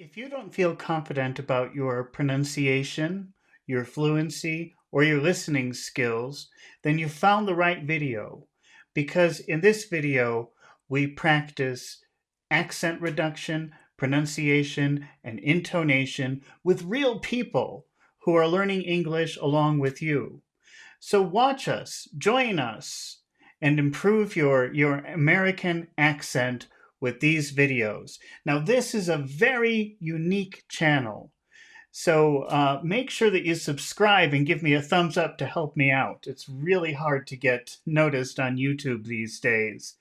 If you don't feel confident about your pronunciation, your fluency, or your listening skills, then you found the right video. Because in this video, we practice accent reduction, pronunciation, and intonation with real people who are learning English along with you. So watch us, join us, and improve your American accent with these videos. Now, this is a very unique channel. So make sure that you subscribe and give me a thumbs up to help me out. It's really hard to get noticed on YouTube these days.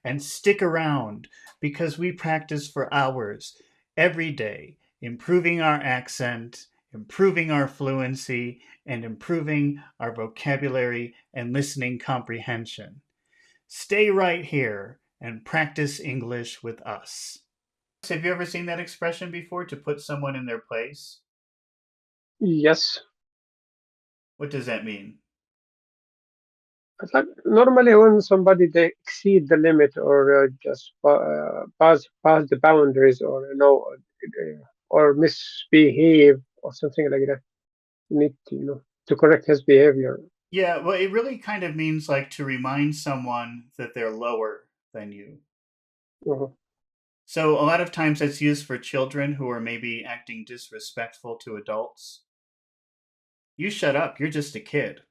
And stick around because we practice for hours every day, improving our accent, improving our fluency, and improving our vocabulary and listening comprehension. Stay right here and practice English with us. Have you ever seen that expression before, to put someone in their place? Yes, What does that mean? but normally when somebody they exceed the limit or just pass the boundaries or or misbehave or something like that, you need to to correct his behavior. Yeah, well, it really kind of means like to remind someone that they're lower than you. Mhm. So a lot of times it's used for children who are maybe acting disrespectful to adults. You shut up, you're just a kid.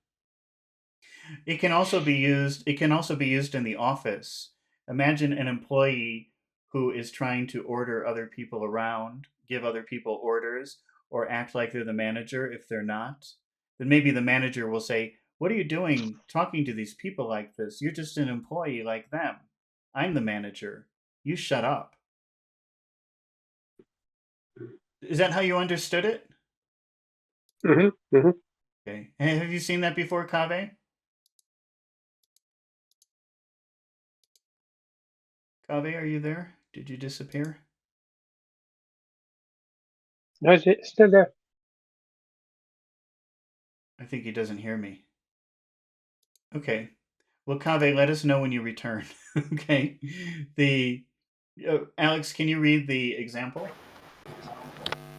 It can also be used in the office. Imagine an employee who is trying to order other people around, give other people orders, or act like they're the manager if they're not. Then maybe the manager will say, "What are you doing talking to these people like this? You're just an employee like them. I'm the manager. You shut up." Is that how you understood it? Hmm. Hmm. Okay. Have you seen that before, Kave? Kave, are you there? Did you disappear? No, it's still there. I think he doesn't hear me. Okay. Well, Kave, let us know when you return. Okay. The Alex, can you read the example?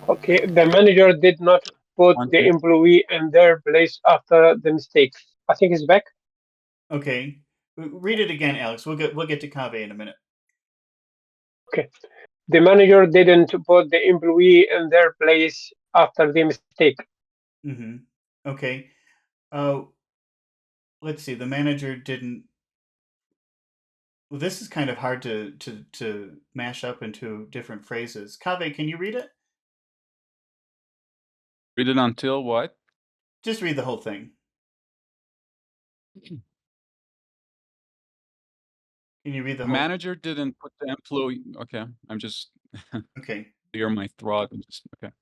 Okay, the manager did not put One, the two. employee in their place after the mistake. I think it's back. Okay. Read it again, Alex. We'll get to Kave in a minute. Okay. The manager didn't put the employee in their place after the mistake. Mm-hmm. Okay. Uh, let's see. The manager didn't. Well, this is kind of hard to mash up into different phrases. Kave, can you read it? Read it until what? Just read the whole thing. Can you read the The whole? manager didn't put the employee. Okay, I'm just Okay. clear my throat. And just okay.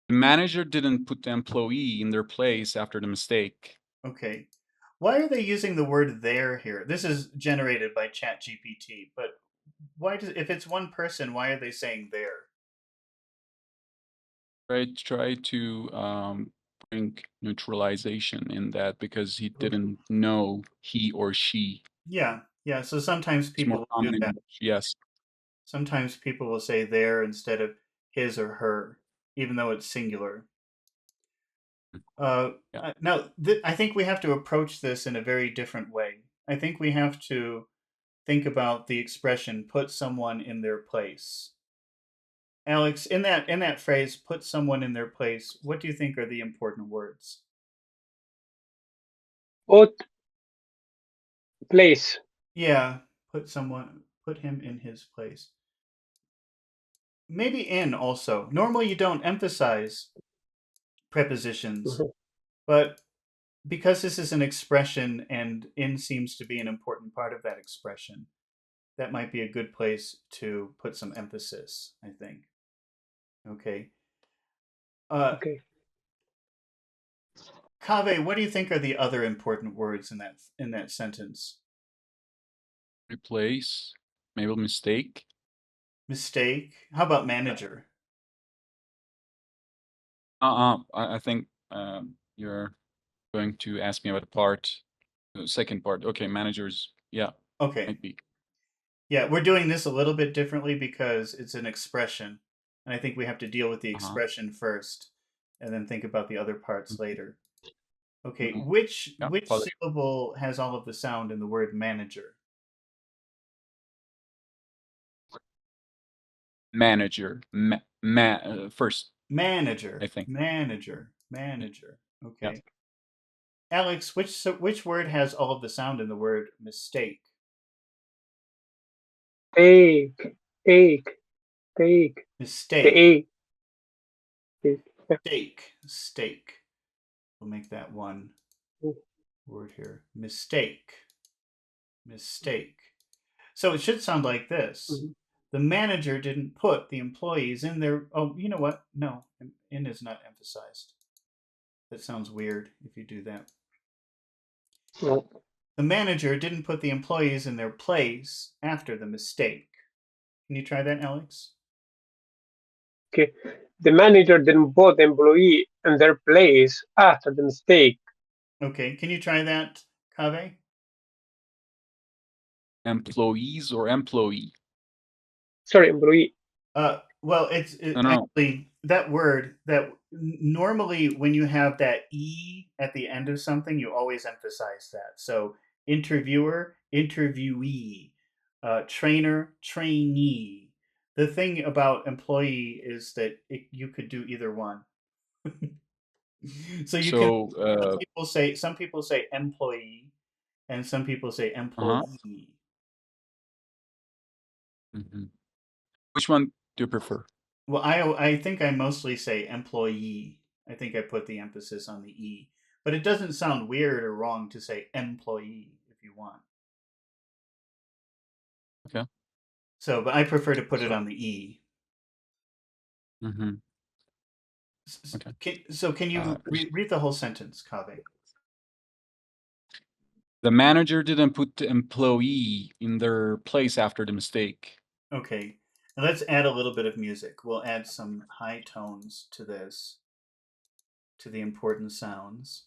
The manager didn't put the employee in their place after the mistake. Okay. Why are they using the word there here? This is generated by ChatGPT, but if it's one person, why are they saying there? Try to bring neutralization in that because he didn't know he or she. Yeah, yeah. So sometimes It's more people will do common in that. English. Yes. Sometimes people will say there instead of his or her, even though it's singular. Yeah. Now, I think we have to approach this in a very different way. I think we have to think about the expression "put someone in their place." Alex, in that phrase, "put someone in their place," what do you think are the important words? Put place. Yeah, put him in his place. Maybe in also. Normally you don't emphasize prepositions, Mhm. but because this is an expression and in seems to be an important part of that expression, that might be a good place to put some emphasis, I think. Okay. Uh, Okay. Kave, what do you think are the other important words in that sentence? Replace. Maybe mistake. Mistake. How about manager? I think you're going to ask me about the second part. Okay, managers. Yeah, Okay. might be. Yeah, we're doing this a little bit differently because it's an expression. And I think we have to deal with the Uh-huh. expression first and then think about the other parts Mhm. later. Okay, Mhm. Yeah, which follow you. syllable has all of the sound in the word manager? Manager. First, I Manager, think. manager, Yeah. manager. Yeah. Okay. Alex, which word has all of the sound in the word mistake? Take, take, take. The Mistake, A. Take. steak. We'll make that one word here. Mistake. So it should sound like this. Mhm. The manager didn't put the employees in their. Oh, you know what? No, in is not emphasized. That sounds weird if you do that. No. The manager didn't put the employees in their place after the mistake. Can you try that, Alex? Okay. The manager didn't put the employee in their place after the mistake. Okay. Can you try that, Kave? Employees or employee? Sorry, employee. Well, No, no, no. actually that word that normally when you have that e at the end of something, you always emphasize that. So interviewer, interviewee, trainer, trainee. The thing about employee is that you could do either one. So you can. So, Some people say employee, and some people say uh-huh. employee. Mhm. Which one do you prefer? Well, I think I mostly say employee. I think I put the emphasis on the e, but it doesn't sound weird or wrong to say employee if you want. Okay. So, but I prefer to put it So, on the e. mhm. Okay. Can you S- read the whole sentence, Kave? the manager didn't put the employee in their place after the mistake. Okay, now let's add a little bit of music. We'll add some high tones to this, to the important sounds.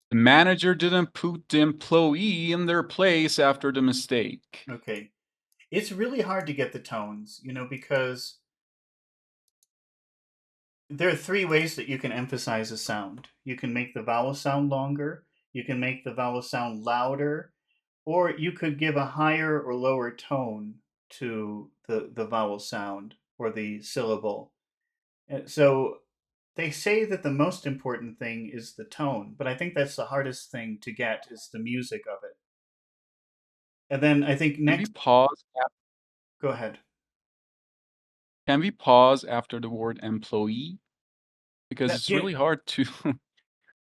The manager didn't put the employee in their place after the mistake. Okay, it's really hard to get the tones, because there are three ways that you can emphasize a sound. You can make the vowel sound longer, you can make the vowel sound louder, or you could give a higher or lower tone to the vowel sound or the syllable. So they say that the most important thing is the tone, but I think that's the hardest thing to get is the music of it. And then I think Can we next, pause? go ahead. Can we pause after the word employee? Because That, it's yeah, really hard to,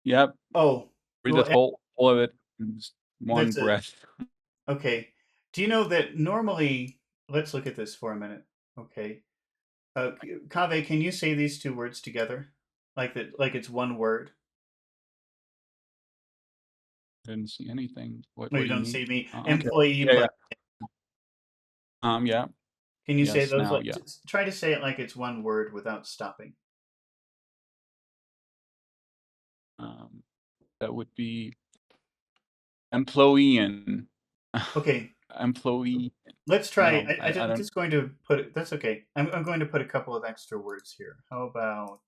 yeah, oh, read well, that whole of it in just one that's it. breath. Okay. Do you know that normally, let's look at this for a minute. Okay. Kave, can you say these two words together? Like that, like it's one word? Didn't see anything. No, What you do you don't mean? see me. Okay. Employee Yeah, plus. yeah. Yeah. Can you say Yes, those now, like yeah. try to say it like it's one word without stopping? Um, that would be employee and Okay, employee. let's try. No, I I'm don't. just going to put it. That's okay. I'm going to put a couple of extra words here. How about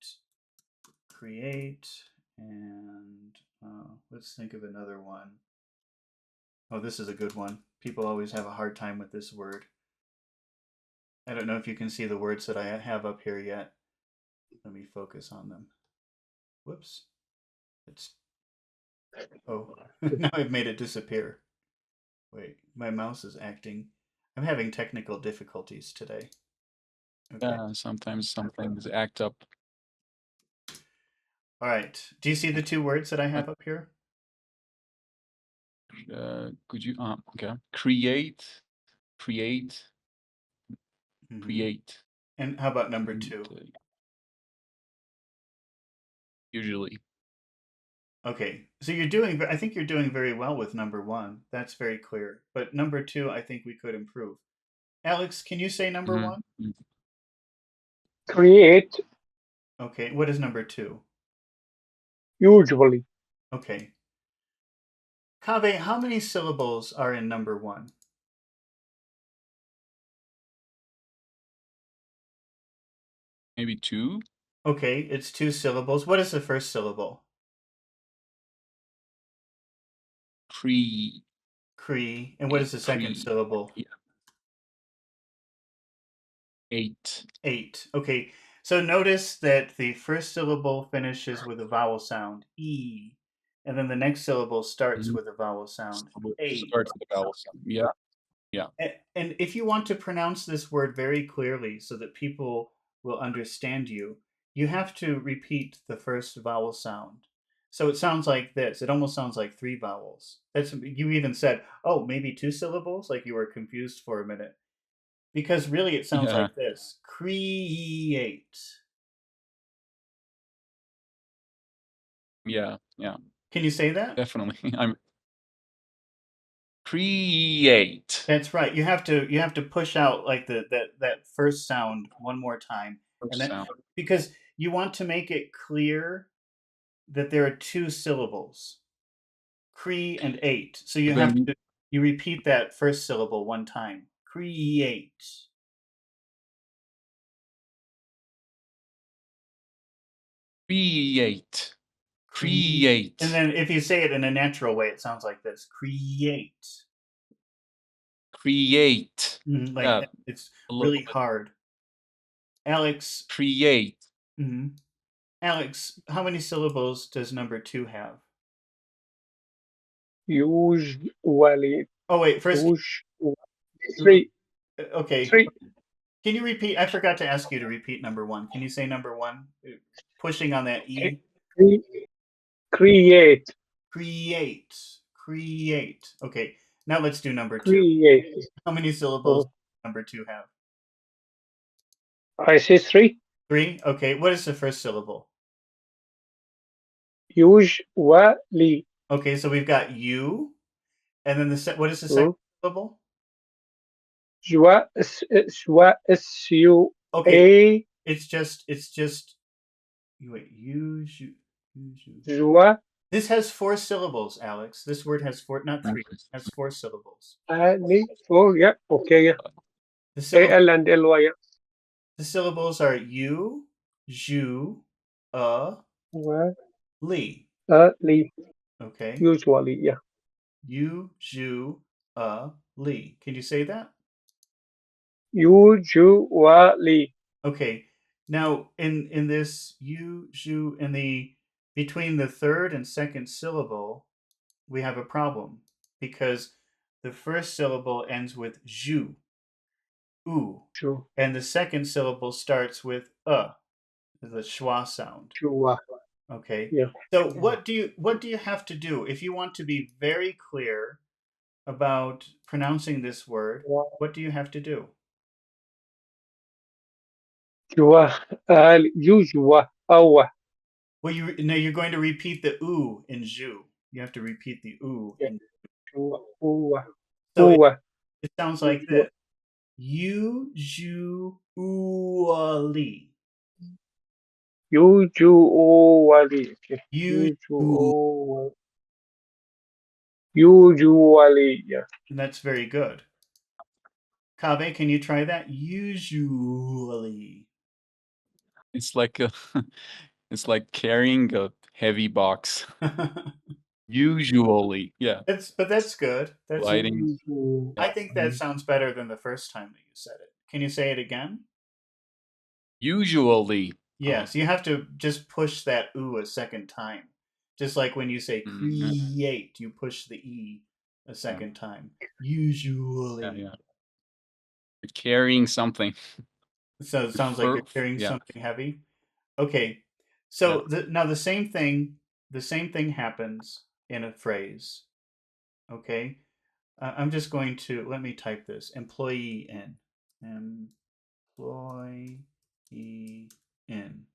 create and let's think of another one. Oh, this is a good one. People always have a hard time with this word. I don't know if you can see the words that I have up here yet. Let me focus on them. Whoops. It's oh, now I've made it disappear. Wait, my mouse is acting. I'm having technical difficulties today. Okay. Yeah, sometimes some things act up. All right. Do you see the two words that I But have up here? could you? Okay. Create, Hmm. create. And how about number Mhm. two? Usually. Okay. So you're doing, I think you're doing very well with number one. That's very clear. But number two, I think we could improve. Alex, can you say number Mhm. one? Mm. Create, Okay. What is number two? usually. Okay. Kaveh, how many syllables are in number one? Maybe two. Okay, it's two syllables. What is the first syllable? Create. Cree. And what is the second Create. syllable? Yeah. Eight. Eight. Okay, so notice that the first syllable finishes with a vowel sound, E, and then the next syllable starts Mhm. with a vowel sound, A. Starts with the vowel sound. Yeah. Yeah. And if you want to pronounce this word very clearly so that people will understand you, you have to repeat the first vowel sound. So it sounds like this. It almost sounds like three vowels. That's you even said, "Oh, maybe two syllables," like you were confused for a minute. Because really it sounds Yeah. like this. Create. Yeah. Yeah. Can you say that? Definitely. I'm create. That's right. You have to push out like that first sound one more time. And First then sound. because you want to make it clear that there are two syllables, cree and eight. So But then you repeat that first syllable one time. Create. create. And Create. then if you say it in a natural way, it sounds like this. Create. Create. Like Yeah. that. It's A little really bit. hard. Alex, Create. mhm. Alex, how many syllables does number two have? Usually, Oh wait, first, usually. Three, okay. three. Can you repeat? I forgot to ask you to repeat number one. Can you say number one? Pushing on that Okay. E. Create, Create. Create. Okay. Now let's do number two. create. How many syllables Uh, does number two have? I say three. Three. Okay. What is the first syllable? Usually. Okay, so we've got you, and then what is the second Mm. syllable? Su, Okay, a, it's just wait, you. joie, This has four syllables, Alex. This word has four, not three. It has four syllables. ali. Oh, yeah. Okay, yeah. The A, syllable L, and L, Y. Yeah. the syllables are you, ju, li. Usually. Okay, Usually, yeah. you, ju, li. Can you say that? Usually. Okay. Now in this you, ju, in the between the third and second syllable, we have a problem because the first syllable ends with ju, u, Ju, and the second syllable starts with the schwa sound. jua. Okay. Yeah. So Jua. what do you have to do if you want to be very clear about pronouncing this word? What do you have to do? Jua. Usual. Oh, Well, you're going to repeat the oo in ju. You have to repeat the oo yeah. in. Jua. Ua. So Ua. it sounds like Usual. this: usually, Usually. Okay. usually, Usual. Usually. Yeah. and that's very good. Kabe, can you try that? Usually. It's like a it's like carrying a heavy box. Usually. Yeah. That's good. That's Gliding. I Usually. think that sounds better than the first time that you said it. Can you say it again? Usually. Yes, you have to just push that oo a second time. Just like when you say Yeah. create, you push the e a Yeah. second time. Yeah. Usually. Yeah. Carrying something. So it sounds like you're carrying Yeah. something heavy. Okay. Yeah. So now the same thing happens in a phrase. Okay. I'm just going to let me type this employee in employee in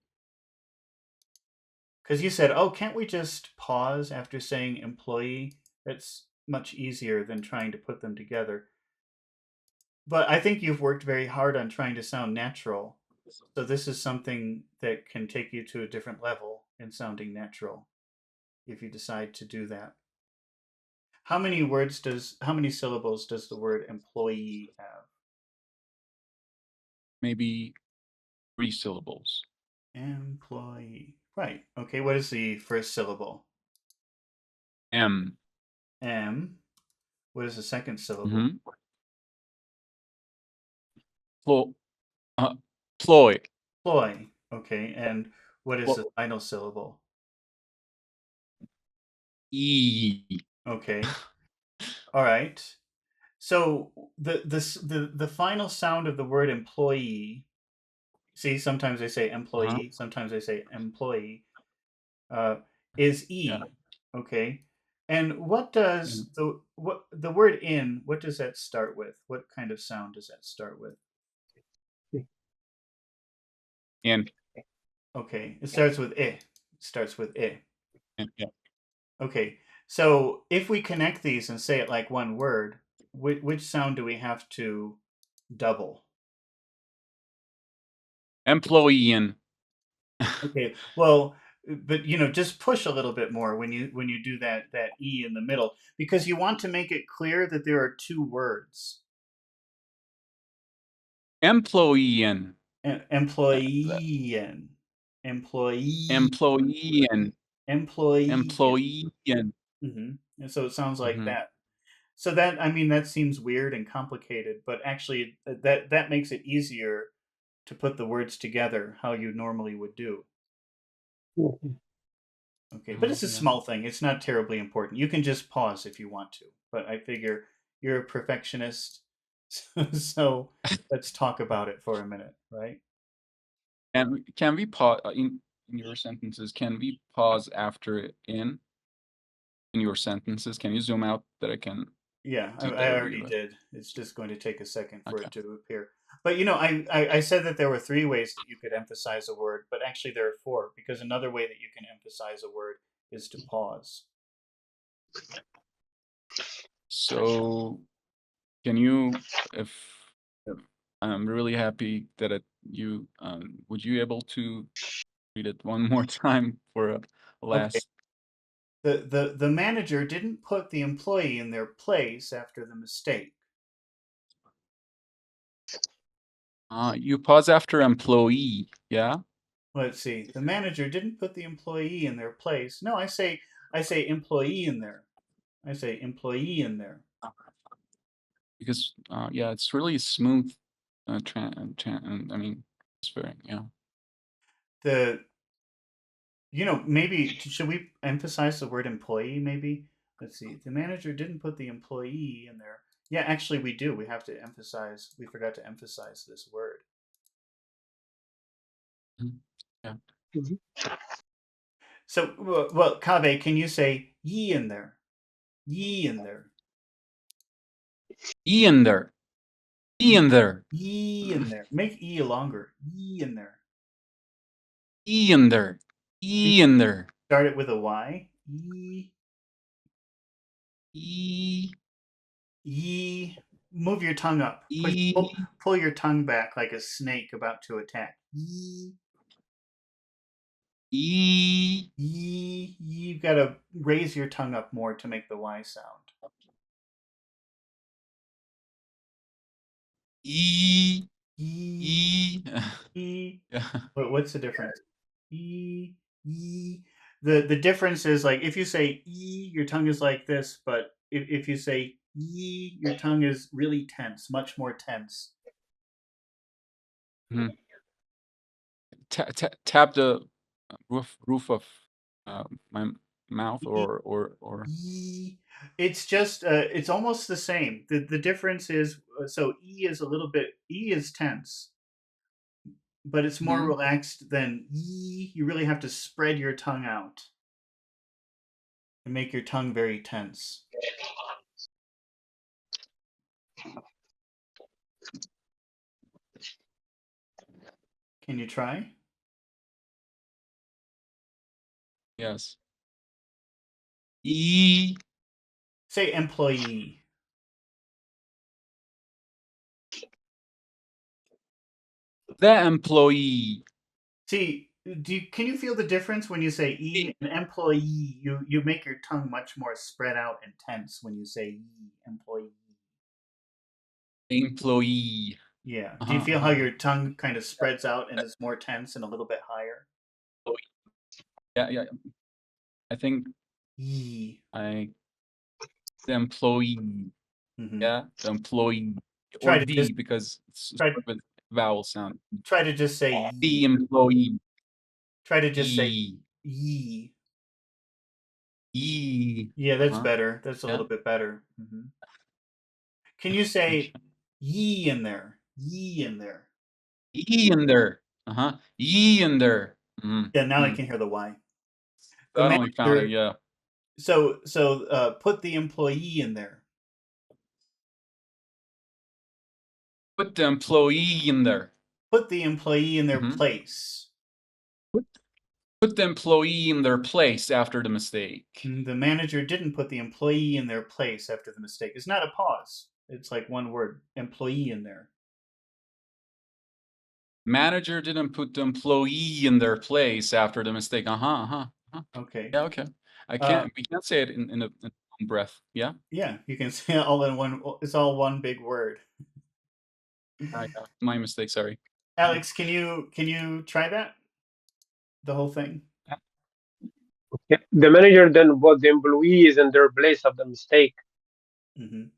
because you said, oh, can't we just pause after saying employee? That's much easier than trying to put them together. But I think you've worked very hard on trying to sound natural. So this is something that can take you to a different level in sounding natural if you decide to do that. how many syllables does the word employee have? Maybe 3 syllables. Employee. Right. Okay, what is the first syllable? M. M. What is the second syllable? Mm-hmm. Plo- ploy. Ploy. Okay, and what is the Plo- final syllable? E. Okay. All right. So the final sound of the word employee. See, sometimes they say Uh-huh. employee, sometimes they say employee. Uh, is Yeah. e. Okay. And what Yeah. does the word in? What does that start with? What kind of sound does that start with? And, Okay, it starts with I. It starts with I. yeah. Okay, so if we connect these and say it like one word, which sound do we have to double? Employee in. Okay, well, but just push a little bit more when you do that e in the middle because you want to make it clear that there are two words. Employee in. That Employee, employee, employee in. employee. Employee in. And so it sounds like Mm-hmm. that. So that I mean that seems weird and complicated, but actually that makes it easier to put the words together how you normally would do. Okay, but it's a Yeah. small thing. It's not terribly important. You can just pause if you want to. But I figure you're a perfectionist, so let's talk about it for a minute, right? And can we pause in your sentences? Can we pause after in your sentences? Can you zoom out that I can Yeah, do I that already really? did. It's just going to take a second for Okay. it to appear. But I said that there were three ways that you could emphasize a word, but actually there are four because another way that you can emphasize a word is to pause. So can you, if, if I'm really happy that you would you able to read it one more time for a Okay. last? The manager didn't put the employee in their place after the mistake. You pause after employee, yeah? Let's see. The manager didn't put the employee in their place. No, I say employee in there. I say employee in there. Because yeah, it's really smooth. I mean, it's very yeah. The maybe should we emphasize the word employee maybe? Let's see. The manager didn't put the employee in there. Yeah, actually we do. We have to emphasize. We forgot to emphasize this word. Mhm. Yeah. So well, Kave, can you say ye in there? Ye in there. E in there. E Ye, in there. ye in there. Make e longer. Ye in there. E in there. E in there. Start it with a y. Ye, E ye. Move your tongue up. E Pull your tongue back like a snake about to attack. Ye, E ye. You've got to raise your tongue up more to make the y sound. E Ye, E. ye. Yeah. What's the difference? E, ye. The difference is like if you say e, your tongue is like this, but if you say ye, your tongue is really tense, much more tense. Mhm. Tap the roof of my mouth or E. It's just it's almost the same. The difference is so E is a little bit E is tense, but it's more Mhm. relaxed than E. You really have to spread your tongue out and make your tongue very tense. Can you try? Yes. E Say employee. the employee. See, Can you feel the difference when you say e and employee? You make your tongue much more spread out and tense when you say e employee. Employee. Yeah. Do you Uh-huh, feel how uh-huh. your tongue kind of spreads out and is more tense and a little bit higher? Yeah, yeah. I think E. I the employee. Hmm. Yeah, the employee or Try to just the because it's try sort of a vowel sound. try to just say ye. The employee. Try to just say E. ye. E. Yeah, that's Uh-huh. better. That's a Yeah. little bit better. Can you say ye in there? Ye in there. E in there. Uh-huh. E in there. Mm, Yeah, now I mm. can hear the Y. The Suddenly found it, manager. yeah. So put the employee in there. Put the employee in there. Put the employee in their Mhm. place. Put put the employee in their place after the mistake. The manager didn't put the employee in their place after the mistake. It's not a pause. It's like one word, employee in there. Manager didn't put the employee in their place after the mistake. Uh-huh, uh-huh, uh-huh. Okay. Yeah, okay. Uh, We can't say it in one breath. Yeah? yeah, you can say it all in one. It's all one big word. Yeah. My mistake, sorry. Mhm. Alex, can you try that? The whole thing. Yeah. The manager then put the employees in their place of the mistake. Hmm.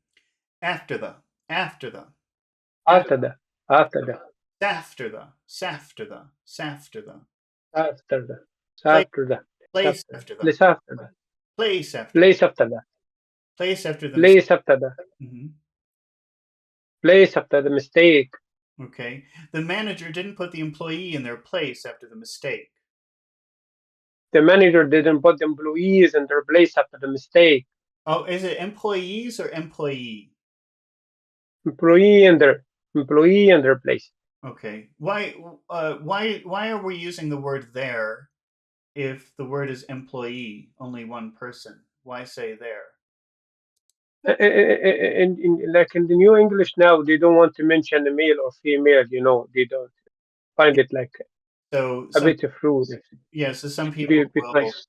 After the. After the. After the, after the, After the. After the. After the. after the, Place. after the, Place after the, after the. place after the, Place after the. place after the, Place after the mistake. place after the, Hmm. place after the mistake. Okay. The manager didn't put the employee in their place after the mistake. The manager didn't put the employees in their place after the mistake. Oh, is it employees or employee? Employee in their employee in their place. Okay. Why are we using the word there if the word is employee, only one person? Why say there? And like in the new English now, they don't want to mention the male or female. They don't find it like So a some bit of rude. yeah, so some Be, people be will nice.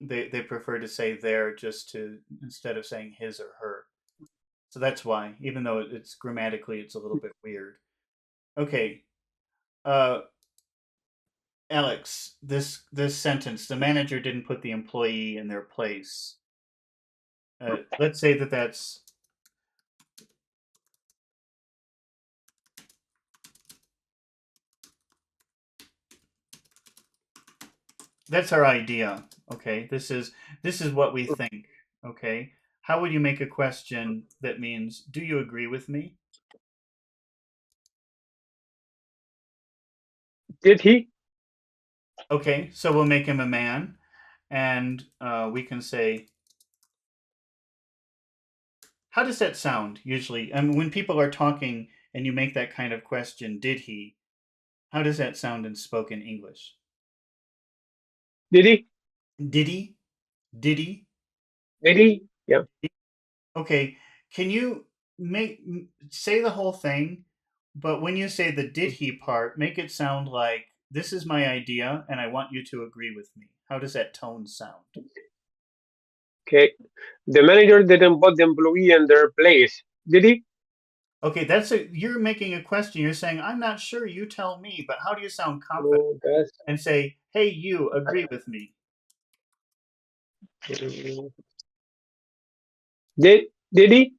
they prefer to say there just to instead of saying his or her. So that's why, even though it's grammatically it's a little bit weird. Okay. Uh Alex, this sentence, the manager didn't put the employee in their place. Let's say that's our idea. Okay, this is what we think. Okay, how would you make a question that means, "Do you agree with me?" Did he? Okay, so we'll make him a man, and we can say, "How does that sound?" Usually, I mean, when people are talking and you make that kind of question, "Did he?" How does that sound in spoken English? Did he? Did he? Did he? Did he? Yeah. Okay, can you say the whole thing, but when you say the "did he" part, make it sound like, "This is my idea and I want you to agree with me." How does that tone sound? Okay. The manager didn't put the employee in their place. Did he? Okay, you're making a question. You're saying, "I'm not sure, you tell me," but how do you sound confident Oh, that's. and say, "Hey, you, agree with me?" Did he?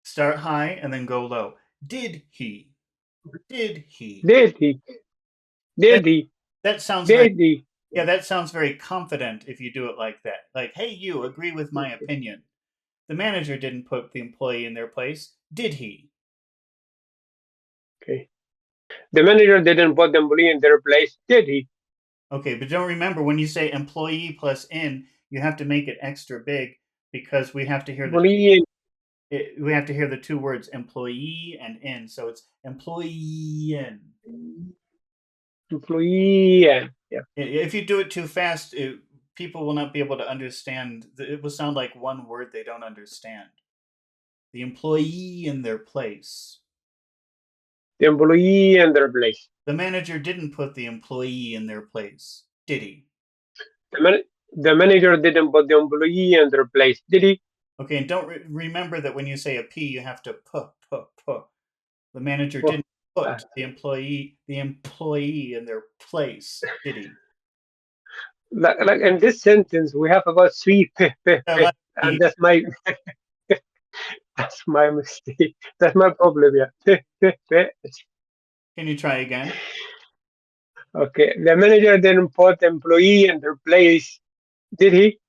Start high and then go low. Did he? Did he? Did he? That Did he? that sounds very Did he? Yeah, that sounds very confident if you do it like that. Like, "Hey, you, agree with my opinion." The manager didn't put the employee in their place, did he? Okay. The manager didn't put the employee in their place. Did he? Okay, but don't remember when you say employee plus in, you have to make it extra big because Employee. we have to hear the two words employee and in. So it's employee in. Employee. Yeah. If you do it too fast, people will not be able to understand. It will sound like one word they don't understand. The employee in their place. The employee in their place. The manager didn't put the employee in their place, did he? The, man- the manager didn't put the employee in their place, did he? Okay, and don't remember that when you say a P, you have to put. The manager Oh, didn't put the employee in their place, did he? like in this sentence, we have about three Yeah, like and that's my mistake. That's my problem. Yeah. can you try again? Okay. The manager didn't put the employee in their place, did he?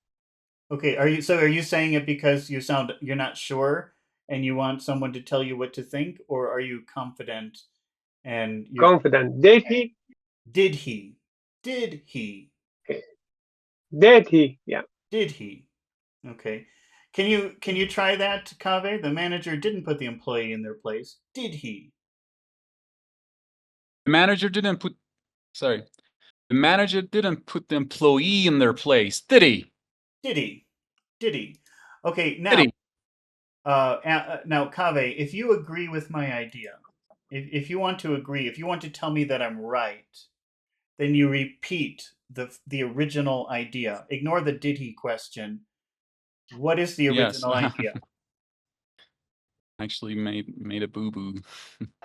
Okay, are you saying it because you're not sure and you want someone to tell you what to think, or are you confident and you Confident. Did he? did he? Did he? Okay. Did he? Yeah. Did he? Okay. Can you try that, Kave? The manager didn't put the employee in their place. Did he? The manager didn't put. Sorry. The manager didn't put the employee in their place, did he? Did he? Did he? Okay, Did he? now, Kave, if you agree with my idea, if you want to agree, if you want to tell me that I'm right, then you repeat the original idea. Ignore the did he question. What is the Yes. original idea? Actually made a boo boo,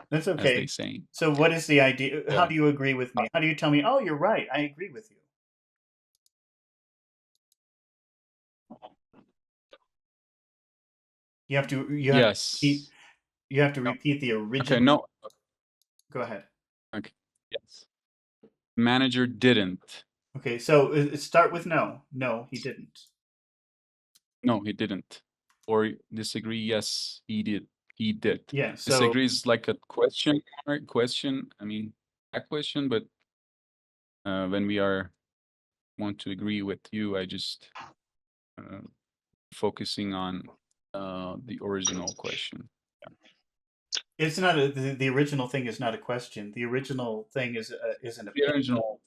That's as they okay. say. So, what is the idea? How Yeah. do you agree with me? How do you tell me? Oh, you're right. I agree with you. Yes. You have to No. repeat the Okay. original. No. Go ahead. Okay. Yes. Manager didn't. Okay, so start with no. No, he didn't. No, he didn't. Or disagree? Yes, he did. He did. Yeah. So Disagree is like a question mark question. I mean, a question, but when we are want to agree with you, I just uh, focusing on the original question. it's not the original thing is not a question. The original thing is an The opinion, original,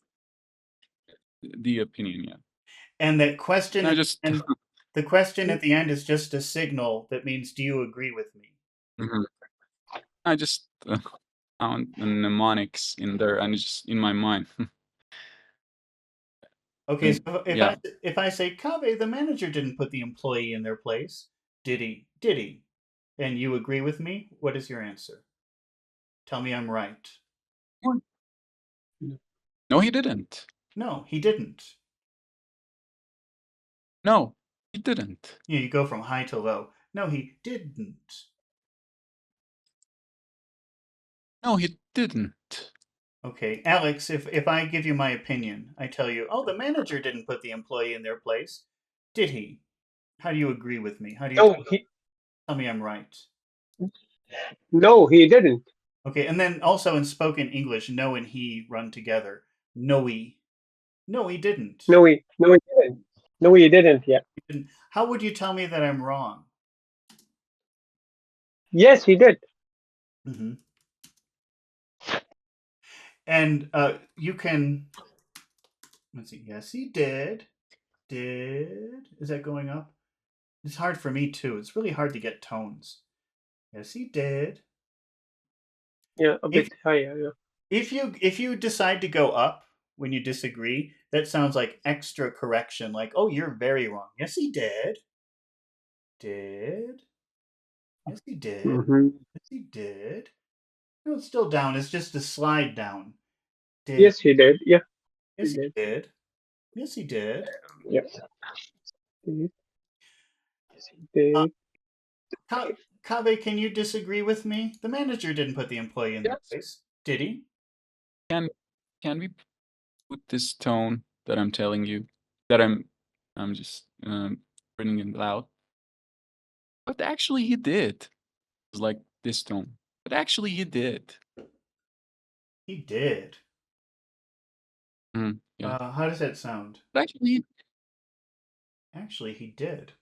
the opinion, yeah. and that question And I at just the end, the question at the end is just a signal that means, do you agree with me? Mhm. I just found the mnemonics in there and it's just in my mind. Okay, And so yeah, if I say, Kaveh, the manager didn't put the employee in their place, did he? Did he? And you agree with me? What is your answer? Tell me I'm right. no, he didn't. No, he didn't. No, he didn't. You go from high to low. No, he didn't. No, he didn't. Okay, Alex, if I give you my opinion, I tell you, oh, the manager didn't put the employee in their place, did he? How do you agree with me? How do you No, he. tell me I'm right? No, he didn't. Okay, and then also in spoken English, no and he run together. No, he. No, he didn't. No, he didn't. No, he didn't. Yeah. He didn't. How would you tell me that I'm wrong? Yes, he did. Hmm. And you can, let's see, yes, he did. Did. Is that going up? It's hard for me too. It's really hard to get tones. Yes, he did. Yeah, a If bit higher. Yeah. if you decide to go up when you disagree, that sounds like extra correction. Like, oh, you're very wrong. Yes, he did. Did. Yes, he did. Hmm. Yes, he did. No, it's still down. It's just a slide down. Did. Yes, he did. Yeah, he Yes, he did. did. Yes, he did. Yeah. Yes, he Uh, did. Kave, can you disagree with me? The manager didn't put the employee in their Yes. place, did he? Can can we put this tone that I'm telling you that I'm just putting it loud? But actually he did. It's like this tone. But actually he did. He did. Yeah. How does that sound? But actually, Actually, he did.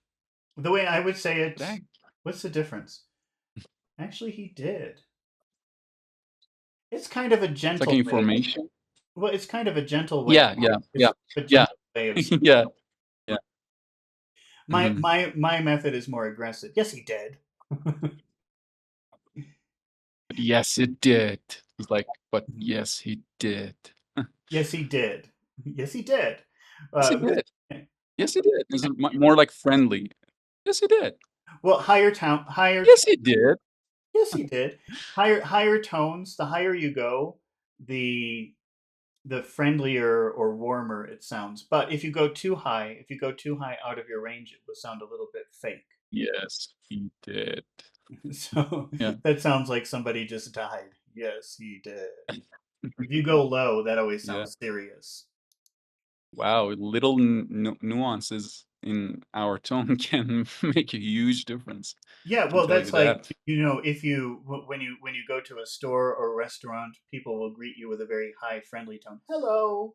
The way I would say but it, ac- what's the difference? Actually, he did. It's kind of a it's like gentle way. information. Well, it's kind of a gentle way. Yeah, yeah, It's yeah, a yeah, gentle way of saying. yeah, yeah. My Mhm. my my method is more aggressive. Yes, he did. But yes, it did. He's like, but yes, he did. Yes, he did. Yes, he did. Yes, he Uh, did. Yes, he did. Is it more like friendly? Yes, he did. well, higher. Yes, he did. Yes, he did. Higher tones. The higher you go, the the friendlier or warmer it sounds. But if you go too high out of your range, it will sound a little bit fake. Yes, he did. So Yeah. that sounds like somebody just died. Yes, he did. If you go low, that always Yeah. sounds serious. Wow, little nuances in our tone can make a huge difference. Yeah, I can well, tell you that's like, that. if when you go to a store or a restaurant, people will greet you with a very high, friendly tone. Hello.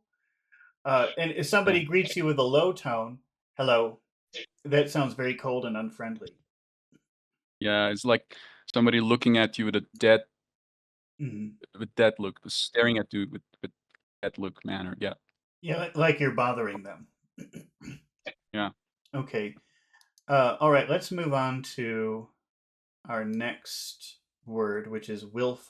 And if Yeah. somebody greets you with a low tone, hello, that sounds very cold and unfriendly. Yeah, it's like somebody looking at you Mhm. with that look, staring at you with that look manner. Yeah. Yeah, like you're bothering them. Yeah. Okay. All right, let's move on to our next word, which is willful.